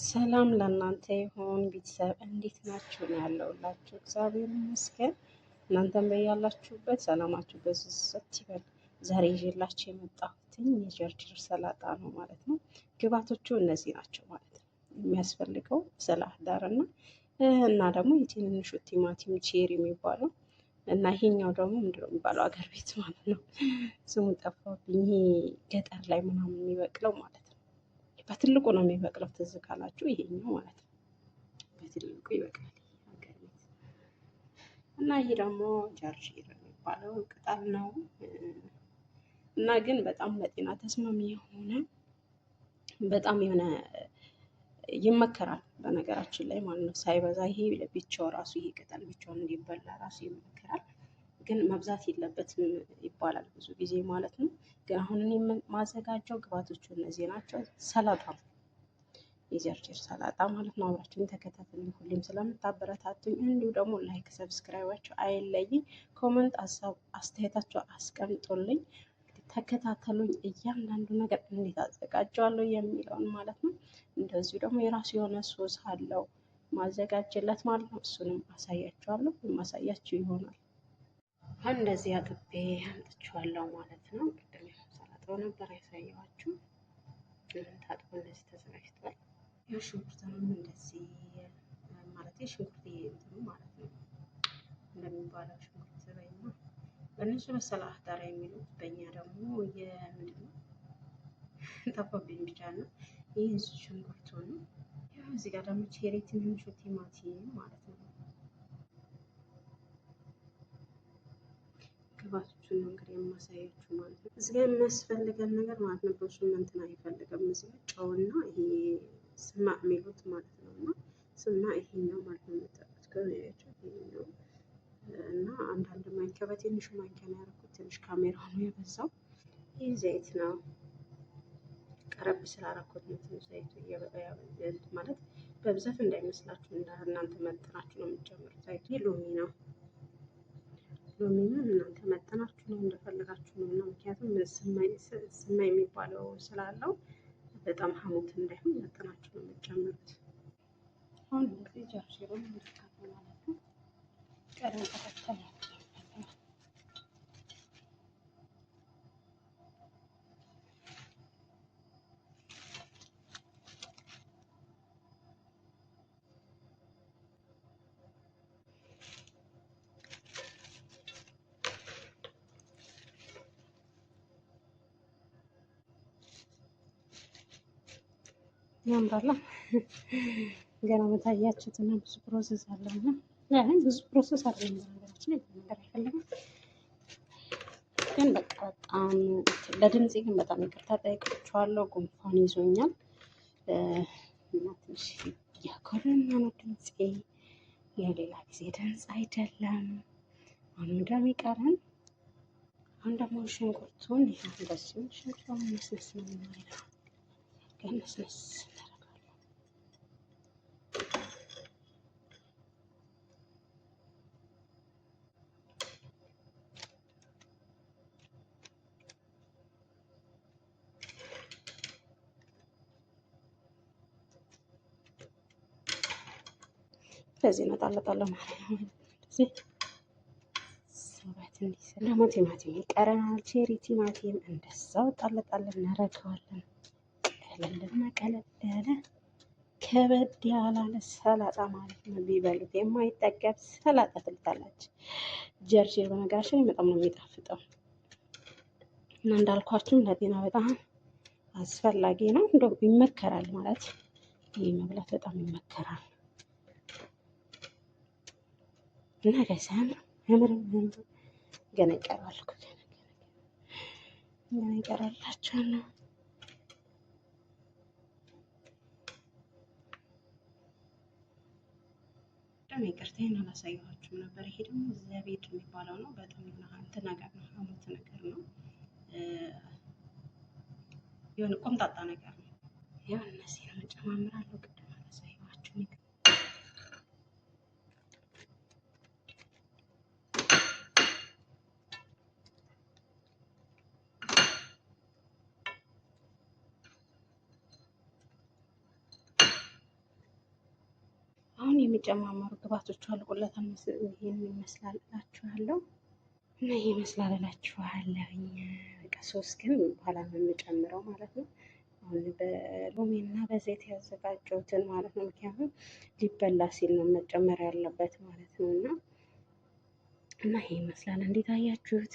ሰላም ለእናንተ ይሁን ቤተሰብ፣ እንዴት ናችሁ? ነው ያለሁላችሁ። እግዚአብሔር ይመስገን። እናንተም በያላችሁበት ሰላማችሁ በዝት ይበል። ዛሬ ይዤላችሁ የመጣሁትኝ የጀርጀር ሰላጣ ነው ማለት ነው። ግብአቶቹ እነዚህ ናቸው ማለት ነው። የሚያስፈልገው ሰላጣ ዳር እና ደግሞ የትንንሹ ቲማቲም ቼሪ የሚባለው እና ይሄኛው ደግሞ ምንድነው የሚባለው አገር ቤት ማለት ነው። ስሙ ጠፋብኝ። ይሄ ገጠር ላይ ምናምን የሚበቅለው ማለት ነው። በትልቁ ነው የሚበቅለው። ትዝ ካላችሁ ይሄኛው ማለት ነው በትልቁ ይበቅላል ሀገር ቤት። እና ይሄ ደግሞ ጀርጀር የሚባለው ቅጠል ነው እና ግን በጣም ለጤና ተስማሚ የሆነ በጣም የሆነ ይመከራል በነገራችን ላይ ማለት ነው። ሳይበዛ ይሄ ብቻው ራሱ ይሄ ቅጠል ብቻውን እንዲበላ ራሱ ይመከራል። ግን መብዛት የለበትም ይባላል ብዙ ጊዜ ማለት ነው። ግን አሁን እኔ የማዘጋጀው ግብአቶቹ እነዚህ ናቸው። ሰላጣ የጀርጀር ሰላጣ ማለት ነው። አብራችሁን ተከታተሉ። ሁሌም ስለምታበረታቱኝ እንዲሁ ደግሞ ላይክ ሰብስክራይባችሁ አይለይኝ። ኮመንት አስተያየታችሁ አስቀምጦልኝ ተከታተሉኝ። እያንዳንዱ ነገር እንዴት አዘጋጀዋለሁ የሚለውን ማለት ነው። እንደዚሁ ደግሞ የራሱ የሆነ ሶስ አለው ማዘጋጀለት ማለት ነው። እሱንም አሳያችኋለሁ፣ የማሳያችሁ ይሆናል። አሁን እንደዚህ አጥቤ አምጥቼዋለሁ ማለት ነው። ቅድም ሰላጣው ነበር ያሳየኋችሁ። ታጥቦ እንደዚህ ተዘጋጅቷል። ይህ ሽንኩርትንም እንደዚህ ማለት ሽንኩርት እንትኑ ማለት ነው እንደሚባለው ሽንኩርት በይና በእነሱ በሰላጣ ዳር የሚሉት በእኛ ደግሞ የምንድን ነው ጠፋብኝ ብቻ ነው። ይህ ሽንኩርቱ ነው። ያው እዚህ ጋር ደግሞ ቼሪ ትንንሹ ቲማቲም ማለት ነው። ግብአቶቹን ነው እንግዲህ የማሳያችሁ ማለት ነው። እዚህ ጋር የሚያስፈልገን ነገር ማለት ነው ብዙ እንትን አይፈልግም። እዚህ ጋር ጨውና ይሄ ስማ የሚሉት ማለት ነው እና ስማ ይሄኛው ማለት ነው የምታውቁት ከሆነያቸው ይሄኛው እና አንዳንድ ማንኪያ በትንሹ ማንኪያ ነው ያደረኩት። ትንሽ ካሜራው ነው የበዛው። ይህ ዘይት ነው። ቀረብ ስላደረኩት ነው ትንሽ ዘይቱ ማለት በብዛት እንዳይመስላችሁ እናንተ መጠናችሁ ነው የምትጨምሩት። ዘይቱ ሎሚ ነው። ሎሚውን እናንተ መጠናችሁ ነው እንደፈለጋችሁ ነው እና ምክንያቱም ስማይ የሚባለው ስላለው በጣም ሀሞት እንዳይሆን መጠናችሁ ነው የምትጨምሩት። አሁን እንግዲህ ጀርጀሩን እንድትካፈል ማለት ነው። ቀደም ተከተል ያምራላ። ገና መታያችሁት እና ብዙ ፕሮሰስ አለው እና ብዙ ፕሮሰስ አለው ነገራችን ነገር አይፈልግም። ግን በቃ በጣም ለድምፄ ግን በጣም ይቅርታ ጠይቃችኋለሁ። ጉንፋን ይዞኛል እና ትንሽ እያኮረና ነው ድምፄ። የሌላ ጊዜ ድምፅ አይደለም። አሁን እንደሚቀረን አሁን ደግሞ ሽንኩርቱን እንደዚህ ሽንኩርቱን መስመስ ነው የሚለው መስመስ በዚህ ነጣለጣለሁ ማለት ነው። እዚህ ሰባት እንዲሰላ ደግሞ ቲማቲም ይቀረናል። ቼሪ ቲማቲም እንደዛው ጣለጣል እናደርገዋለን። ቀለልና ቀለል ያለ ከበድ ያላለ ሰላጣ ማለት ነው። ቢበሉት የማይጠገብ ሰላጣ ትልታላችሁ። ጀርጀር በነገራችን ላይ በጣም ነው የሚጣፍጠው እና እንዳልኳችሁም ለጤና በጣም አስፈላጊ ነው። እንደው ይመከራል ማለት ይህ መብላት በጣም ይመከራል እና ለዛም ምንም ገና ይቀራል እኮ ገና ይቀራላችኋል ነው። ደግሞ ይቅርታዬን አላሳየኋችሁም ነበር። ይሄ ደግሞ ዘቤድ የሚባለው ነው። በጣም እንትን ነገር ነው፣ ሀሞት ነገር ነው፣ የሆነ ቆምጣጣ ነገር ነው። ያው እነዚህ ነው እጨማምራለሁ። ቅድም አላሳየኋችሁም። አሁን የሚጨማመሩ ግብአቶች አልቆለታል። ይሄን ይመስላል እላችኋለሁ እና ይሄ ይመስላል እላችኋለሁኝ። በቃ ሶስ ግን በኋላ ነው የምጨምረው ማለት ነው። አሁን በሎሚ እና በዘይት ያዘጋጀሁትን ማለት ነው። ምክንያቱም ሊበላ ሲል ነው መጨመር ያለበት ማለት ነው። እና ይሄ ይመስላል። እንዴት አያችሁት?